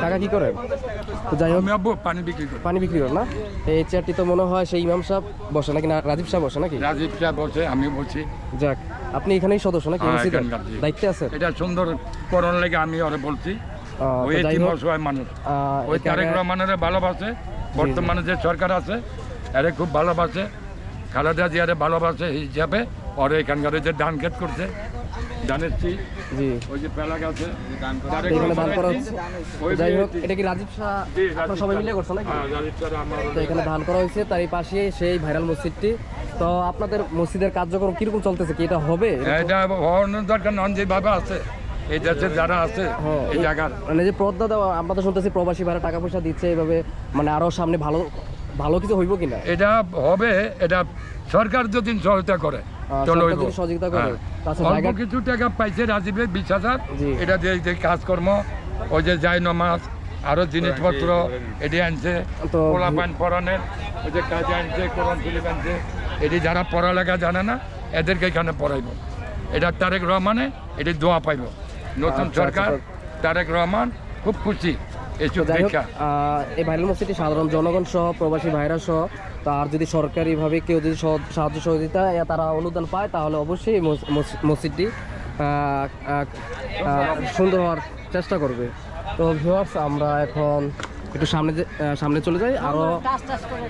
টাকা কি করেন? তো যাই হোক, পানি বিক্রি করেন না? এই চেয়ারটি তো মনে হয় সেই ইমাম সাহেব বসে নাকি, না রাজীব সাহেব বসে নাকি? রাজীব সাহেব বসে, আমি বলছি। যাক, আপনি এখানেই সদস্য নাকি? দায়িত্বে আছে? এটা সুন্দর করণ লেগে আমি ওরে বলছি। ওই অসহায় মানুষ, ওই তারেক রহমানের ভালোবাসে, বর্তমানে যে সরকার আছে এরে খুব ভালোবাসে, খালেদা জিয়ারে ভালোবাসে হিসাবে ওরে এখানকার যে ধান ক্ষেত করছে, ধানের জি ওই যে পেলা গাছে এখানে ধান করা হচ্ছে। যাই হোক, এটা কি রাজীব শাহ আপনারা সবাই মিলে করছে নাকি? তো এখানে ধান করা হয়েছে, তারই পাশে সেই ভাইরাল মসজিদটি। তো আপনাদের মসজিদের কার্যক্রম কিরকম চলতেছে, কি এটা হবে? এটা হওয়ার দরকার নন, যেভাবে আছে এই দেশে যারা আছে এই জায়গার মানে যে পদ্মা দেওয়া, আমরা তো শুনতেছি প্রবাসী ভাড়া টাকা পয়সা দিচ্ছে, এইভাবে মানে আরো সামনে ভালো ভালো কিছু হইব কিনা? এটা হবে, এটা সরকার যদি সহায়তা করে সহযোগিতা করে। অল্প কিছু টাকা পাইছে রাজীবে 20,000, এটা দিয়ে যে কাজকর্ম, ওই যে যাই নমাজ আরো জিনিসপত্র এটি আনছে, পোলাপান পড়ানের ওই যে কাজে আনছে, কোরআন শরীফ আনছে, এটি যারা পড়ালেখা জানে না এদেরকে এখানে পড়াইব। এটা তারেক রহমানে এটি দোয়া পাইব। নতুন সরকার, তারেক রহমান খুব খুশি। এই ভাইরাল মসজিদটি সাধারণ জনগণ সহ প্রবাসী ভাইরা সহ, তার যদি সরকারিভাবে কেউ যদি সাহায্য সহযোগিতা তারা অনুদান পায়, তাহলে অবশ্যই মসজিদটি সুন্দর হওয়ার চেষ্টা করবে। তো ভিউয়ার্স, আমরা এখন একটু সামনে চলে যাই। আরও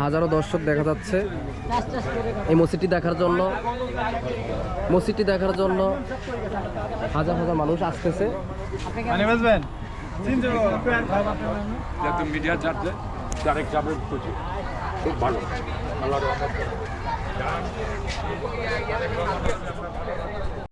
হাজারো দর্শক দেখা যাচ্ছে এই মসজিদটি দেখার জন্য। হাজার হাজার মানুষ আসতেছে। মিডিয়া ছাড়ছে, তারেক সাহেব খুব ভালো।